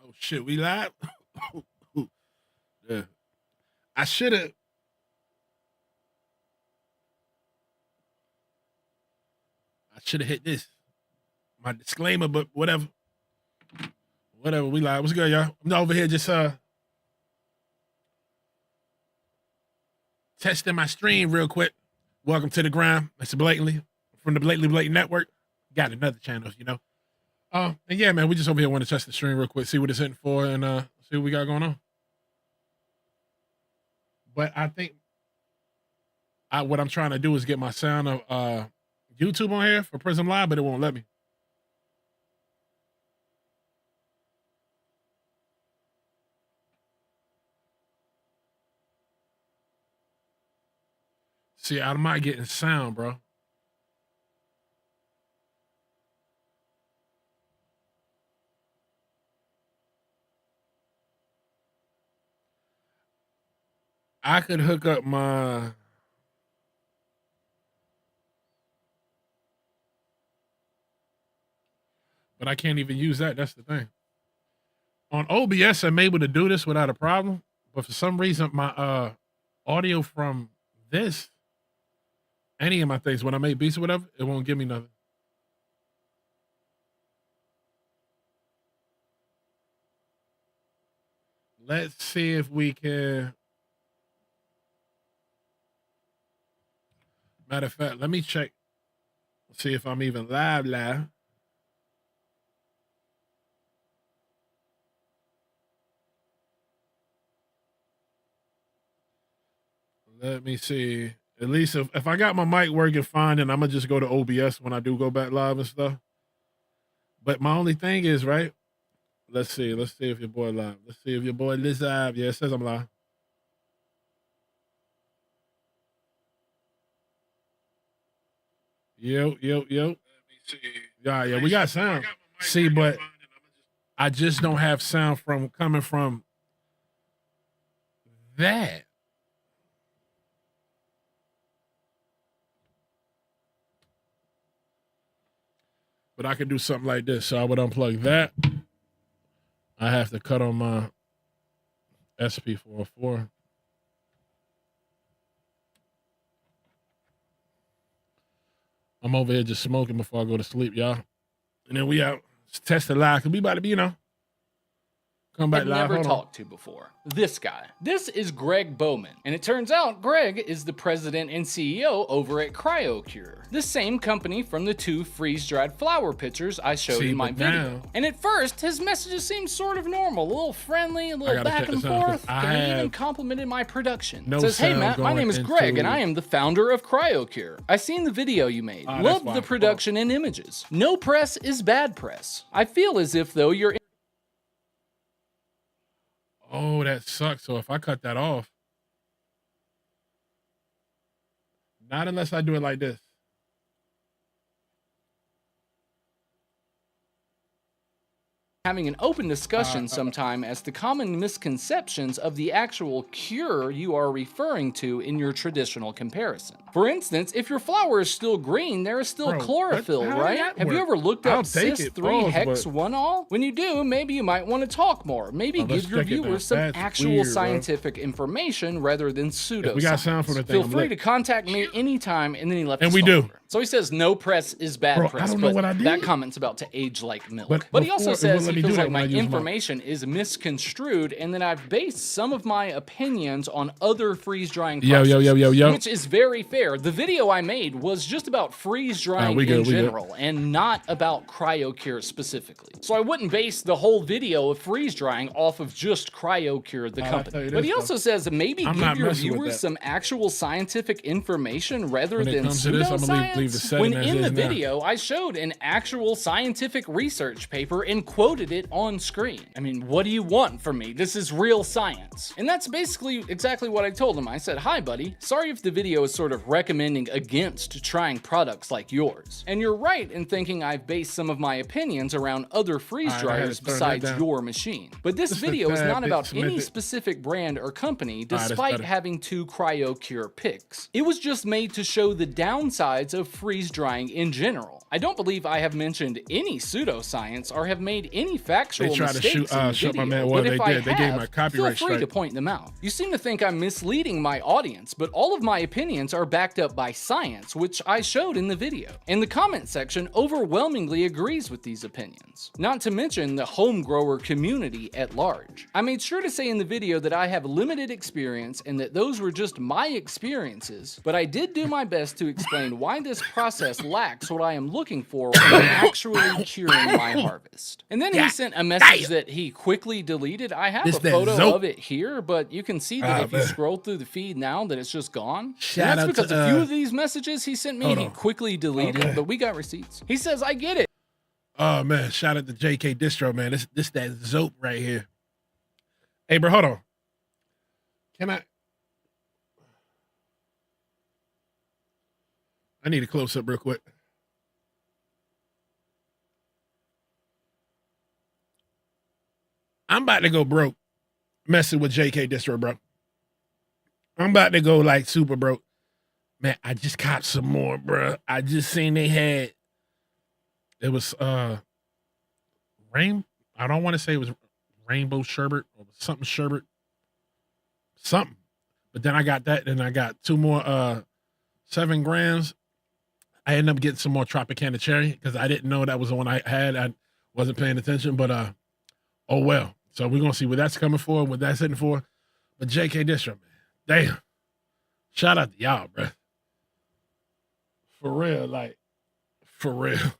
Oh shit, we live? Yeah. I should have. Hit this. My disclaimer, but whatever. Whatever, we live. What's good, y'all? I'm over here just testing my stream real quick. Welcome to the grind. Mr. Blatantly from the Blatantly Blatant Network. Got another channel, you know. And yeah, man, we just over here want to test the stream real quick, see what it's hitting for, and see what we got going on. But I think what I'm trying to do is get my sound of YouTube on here for Prism Live, but it won't let me. See, I'm not getting sound, bro. I could hook up my... But I can't even use that. That's the thing. On OBS, I'm able to do this without a problem. But for some reason, my audio from this, any of my things, when I make beats or whatever, it won't give me nothing. Let's see if we can... Matter of fact, let me check. See if I'm even live. Let me see. At least if I got my mic working fine, then I'm going to just go to OBS when I do go back live and stuff. But my only thing is, right? Let's see. Let's see if your boy live. Let's see if your boy is live. Yeah, it says I'm live. Yo. Let me see. Yeah, we got sound. See, but I just don't have sound from coming from that. But I could do something like this. So I would unplug that. I have to cut on my SP404. I'm over here just smoking before I go to sleep, y'all. And then we out. Test it live. Cause we about to be, you know, come back live. Never talked to before. This guy. This is Greg Bowman. And it turns out Greg is the president and CEO over at CryoCure, the same company from the 2 freeze-dried flower pictures I showed in my video. And at first, his messages seemed sort of normal, a little friendly, a little back and forth, and he even complimented my production. Says, hey Matt, my name is Greg, and I am the founder of CryoCure. I seen the video you made. Loved the production and images. No press is bad press. I feel as if, though, you're... Oh, that sucks. So if I cut that off, not unless I do it like this. Having an open discussion sometime as to common misconceptions of the actual cure you are referring to in your traditional comparison. For instance, if your flower is still green, there is still chlorophyll, right? Have you ever looked up cis-3-hex-1-all? When you do, maybe you might want to talk more. Maybe give your viewers some actual scientific information rather than pseudo. We got sound from the thing. Feel free to contact me anytime, and then he left. And we do. So he says no press is bad press, but that comment's about to age like milk. But he also says he feels like my information is misconstrued and that I've based some of my opinions on other freeze-drying processes, which is very fair. The video I made was just about freeze-drying in general and not about CryoCure specifically. So I wouldn't base the whole video of freeze-drying off of just CryoCure, the company. But he also says maybe give your viewers some actual scientific information rather than pseudoscience. When in the video, I showed an actual scientific research paper and quoted it on screen. I mean, what do you want from me? This is real science. And that's basically exactly what I told him. I said, hi buddy, sorry if the video is sort of recommending against trying products like yours. And you're right in thinking I've based some of my opinions around other freeze dryers besides your machine. But this video is not about any specific brand or company, despite having 2 CryoCure picks. It was just made to show the downsides of of freeze drying in general. I don't believe I have mentioned any pseudoscience or have made any factual mistakes in the video, but if I have, feel free to point them out. You seem to think I'm misleading my audience, but all of my opinions are backed up by science, which I showed in the video. And the comment section overwhelmingly agrees with these opinions, not to mention the home grower community at large. I made sure to say in the video that I have limited experience and that those were just my experiences, but I did do my best to explain why this process lacks what I am looking for when actually curing my harvest. And then he sent a message that he quickly deleted. I have a photo of it here, but you can see that if you scroll through the feed now that it's just gone. And that's because a few of these messages he sent me, he quickly deleted, but we got receipts. He says, I get it. Oh man, shout out to JK Distro, man. This that zope right here. Hey bro, hold on. Can I need a close up real quick. I'm about to go broke messing with JK Distro, bro. I'm about to go like super broke. Man, I just copped some more, bro. I just seen they had, it was I don't want to say it was rainbow sherbet or something sherbet. Something. But then I got that, and I got 2 more 7 grams. I ended up getting some more Tropicana cherry because I didn't know that was the one I had. I wasn't paying attention, but oh well. So we're gonna see what that's coming for, what that's hitting for. But JK Distro, man, damn. Shout out to y'all, bro. For real, like, for real.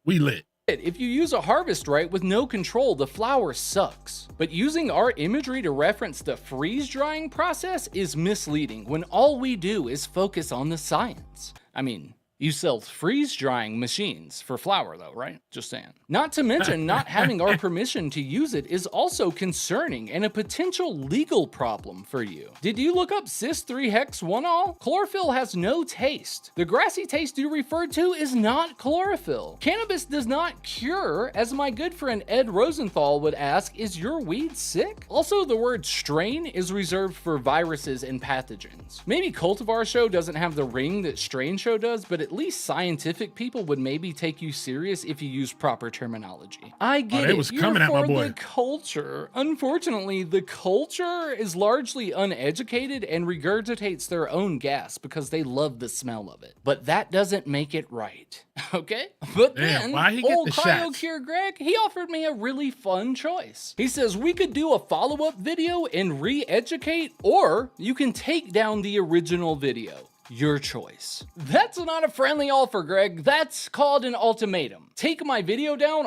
We lit. If you use a harvest right with no control, the flower sucks. But using our imagery to reference the freeze drying process is misleading when all we do is focus on the science. I mean, you sell freeze drying machines for flour though, right? Just saying. Not to mention not having our permission to use it is also concerning and a potential legal problem for you. Did you look up cis-3-hex-1-all? Chlorophyll has no taste. The grassy taste you referred to is not chlorophyll. Cannabis does not cure, as my good friend Ed Rosenthal would ask, is your weed sick? Also, the word strain is reserved for viruses and pathogens. Maybe Cultivar Show doesn't have the ring that Strain Show does, but at least scientific people would maybe take you serious if you use proper terminology. I get it. Was coming at my boy. The culture. Unfortunately, the culture is largely uneducated and regurgitates their own gas because they love the smell of it. But that doesn't make it right. Okay? But then, old CryoCure Greg, he offered me a really fun choice. He says we could do a follow-up video and re-educate, or you can take down the original video. Your choice. That's not a friendly offer, Greg. That's called an ultimatum. Take my video down.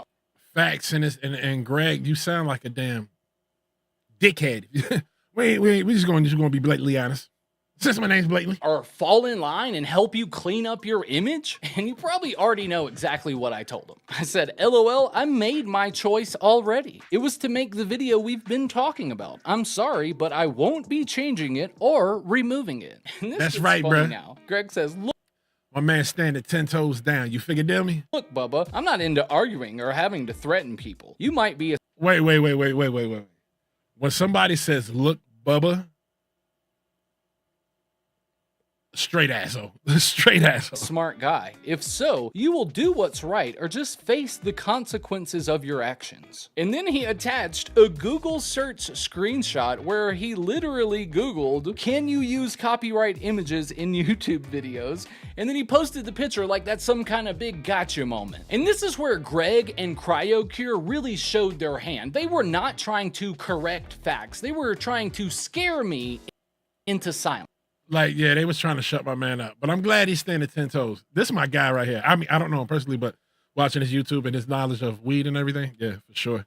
Facts, and Greg, you sound like a damn dickhead. We're just going to be blatantly honest. Since my name's blatantly. Or fall in line and help you clean up your image? And you probably already know exactly what I told him. I said, LOL, I made my choice already. It was to make the video we've been talking about. I'm sorry, but I won't be changing it or removing it. That's right, bro. Now. Greg says, look. My man standing 10 toes down. You figure deal me? Look, Bubba, I'm not into arguing or having to threaten people. You might be a... Wait. When somebody says, look, Bubba, straight asshole. Straight asshole. Smart guy. If so, you will do what's right or just face the consequences of your actions. And then he attached a Google search screenshot where he literally Googled, can you use copyright images in YouTube videos? And then he posted the picture like that's some kind of big gotcha moment. And this is where Greg and CryoCure really showed their hand. They were not trying to correct facts. They were trying to scare me into silence. Like, yeah, they was trying to shut my man up. But I'm glad he's standing 10 toes. This is my guy right here. I mean, I don't know him personally, but watching his YouTube and his knowledge of weed and everything, yeah, for sure.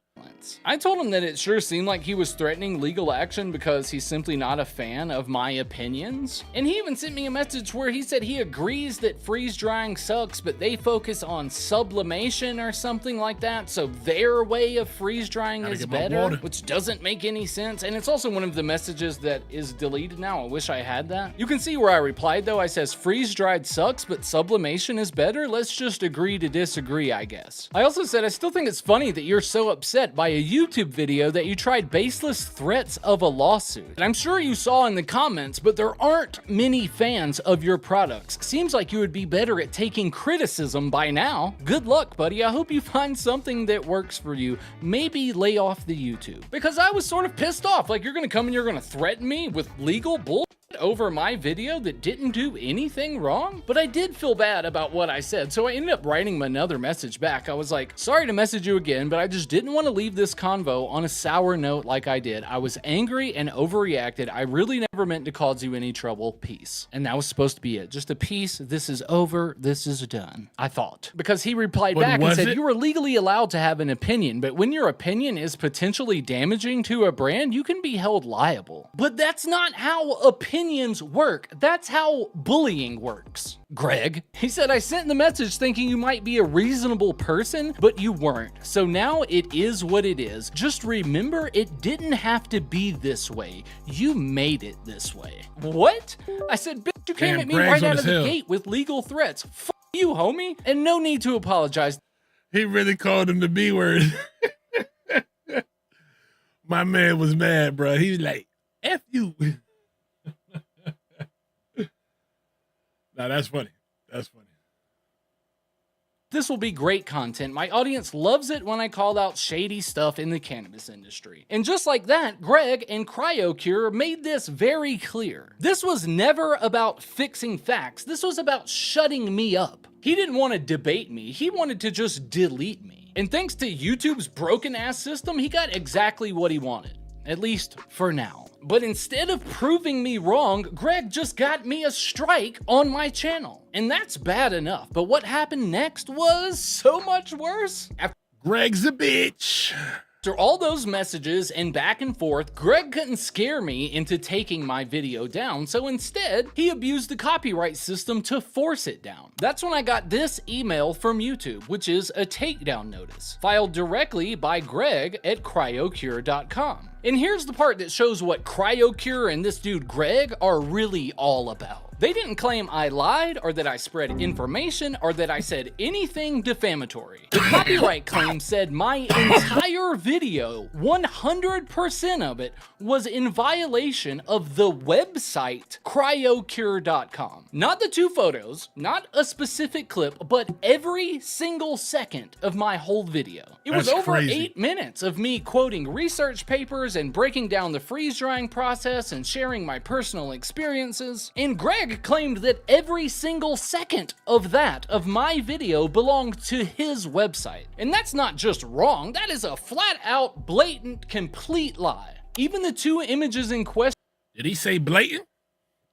I told him that it sure seemed like he was threatening legal action because he's simply not a fan of my opinions. And he even sent me a message where he said he agrees that freeze drying sucks, but they focus on sublimation or something like that, so their way of freeze drying is better, which doesn't make any sense. And it's also one of the messages that is deleted now. I wish I had that. You can see where I replied though. I says freeze dried sucks, but sublimation is better. Let's just agree to disagree, I guess. I also said I still think it's funny that you're so upset upset by a YouTube video that you tried baseless threats of a lawsuit. And I'm sure you saw in the comments, but there aren't many fans of your products. Seems like you would be better at taking criticism by now. Good luck, buddy. I hope you find something that works for you. Maybe lay off the YouTube. Because I was sort of pissed off. Like, you're gonna come and you're gonna threaten me with legal bull over my video that didn't do anything wrong? But I did feel bad about what I said, so I ended up writing him another message back. I was like, sorry to message you again, but I just didn't want to leave this convo on a sour note like I did. I was angry and overreacted. I really never meant to cause you any trouble. Peace. And that was supposed to be it. Just a peace. This is over. This is done. I thought. Because he replied back and said, you are legally allowed to have an opinion, but when your opinion is potentially damaging to a brand, you can be held liable. But that's not how opinions work. That's how bullying works. Greg, he said, I sent the message thinking you might be a reasonable person, but you weren't. So now it is what it is. Just remember, it didn't have to be this way. You made it this way. What? I said, bitch, you came at me right out of the gate with legal threats. F you, homie. And no need to apologize. He really called him the B word. My man was mad, bro. He was like, F you. Now that's funny. That's funny. This will be great content. My audience loves it when I call out shady stuff in the cannabis industry. And just like that, Greg and CryoCure made this very clear. This was never about fixing facts. This was about shutting me up. He didn't want to debate me. He wanted to just delete me. And thanks to YouTube's broken ass system, he got exactly what he wanted. At least for now. But instead of proving me wrong, Greg just got me a strike on my channel. And that's bad enough. But what happened next was so much worse. Greg's a bitch. After all those messages and back and forth, Greg couldn't scare me into taking my video down, so instead, he abused the copyright system to force it down. That's when I got this email from YouTube, which is a takedown notice, filed directly by Greg at cryocure.com. And here's the part that shows what CryoCure and this dude Greg are really all about. They didn't claim I lied or that I spread information or that I said anything defamatory. The copyright claim said my entire video, 100% of it, was in violation of the website cryocure.com. Not the 2 photos, not a specific clip, but every single second of my whole video. It was over crazy. 8 minutes of me quoting research papers and breaking down the freeze drying process and sharing my personal experiences. And Greg claimed that every single second of my video belonged to his website. And that's not just wrong, that is a flat out, blatant, complete lie. Even the 2 images in question. Did he say blatant?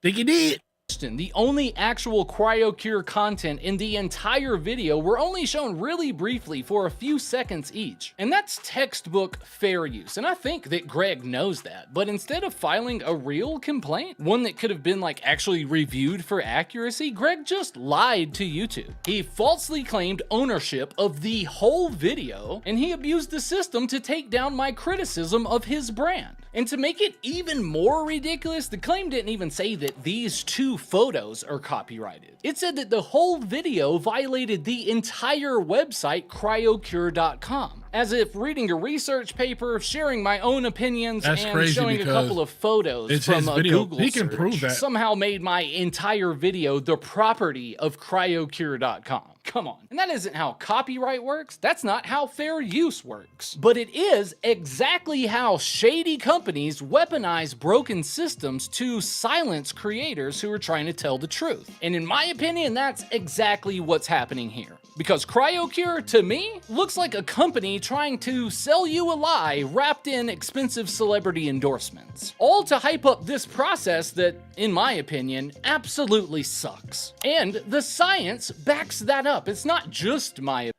Think he did. The only actual CryoCure content in the entire video were only shown really briefly for a few seconds each. And that's textbook fair use. And I think that Greg knows that. But instead of filing a real complaint, one that could have been like actually reviewed for accuracy, Greg just lied to YouTube. He falsely claimed ownership of the whole video, and he abused the system to take down my criticism of his brand. And to make it even more ridiculous, the claim didn't even say that these 2 photos are copyrighted. It said that the whole video violated the entire website cryocure.com. As if reading a research paper, sharing my own opinions, and showing a couple of photos from a Google search somehow made my entire video the property of cryocure.com. Come on. And that isn't how copyright works. That's not how fair use works. But it is exactly how shady companies weaponize broken systems to silence creators who are trying to tell the truth. And in my opinion, that's exactly what's happening here. Because CryoCure, to me, looks like a company trying to sell you a lie wrapped in expensive celebrity endorsements. All to hype up this process that, in my opinion, absolutely sucks. And the science backs that up. It's not just my opinion.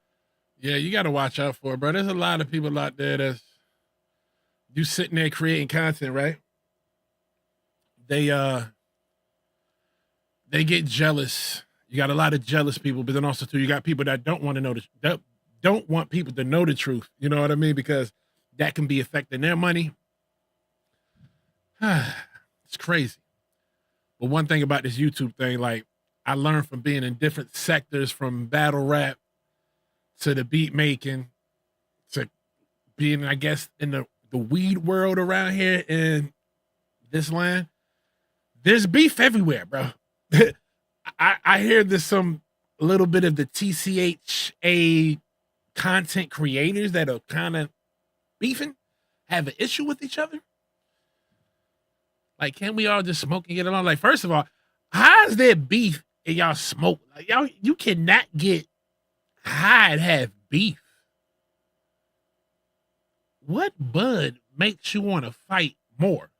Yeah, you got to watch out for it, bro. There's a lot of people out there that's you sitting there creating content, right? They get jealous. You got a lot of jealous people, but then also too, you got people that don't want to know don't want people to know the truth. You know what I mean? Because that can be affecting their money. It's crazy. But one thing about this YouTube thing, like I learned from being in different sectors, from battle rap to the beat making to being, I guess, in the weed world around here in this land, there's beef everywhere, bro. I hear there's some little bit of the TCHA content creators that are kind of beefing, have an issue with each other. Like, can't we all just smoke and get along? Like, first of all, how is there beef and y'all smoke? Like, y'all, you cannot get high and have beef. What bud makes you want to fight more?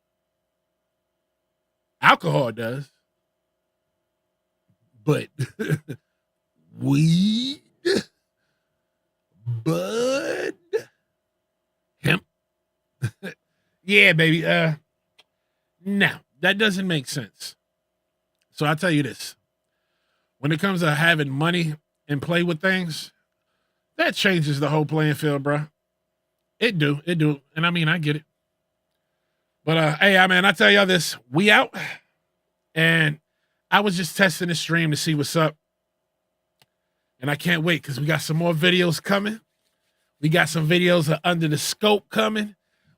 Alcohol does. But weed, bud, hemp. Yeah, baby. No, that doesn't make sense. So I'll tell you this. When it comes to having money and play with things, that changes the whole playing field, bro. It do. And I mean, I get it. But hey, man, I tell y'all this. We out. And I was just testing the stream to see what's up. And I can't wait because we got some more videos coming. We got some videos of Under the Scope coming.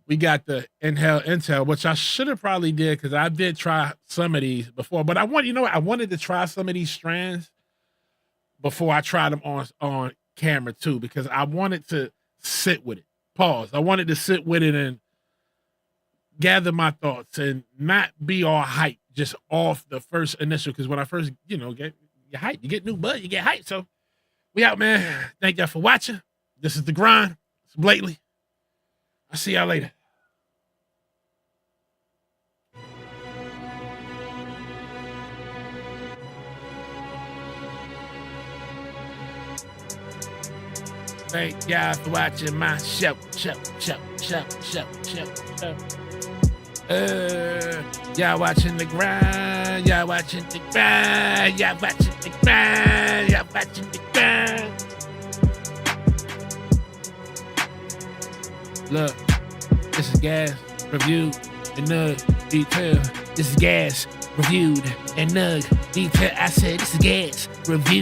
We got the Intel, which I should have probably did because I did try some of these before. But I wanted to try some of these strands before I tried them on camera too, because I wanted to sit with it. Pause. I wanted to sit with it and gather my thoughts and not be all hyped just off the first initial. Because when I first, get hyped, you get new bud, you get hyped. So we out, man. Thank y'all for watching. This is the grind. It's Blately. I'll see y'all later. Thank y'all for watching my show. Y'all watching the grind. Y'all watching the grind. Y'all watching the grind. Y'all watching the grind. Look, this is Gas reviewed and Nug detail. This is Gas reviewed and Nug detail. I said this is Gas reviewed.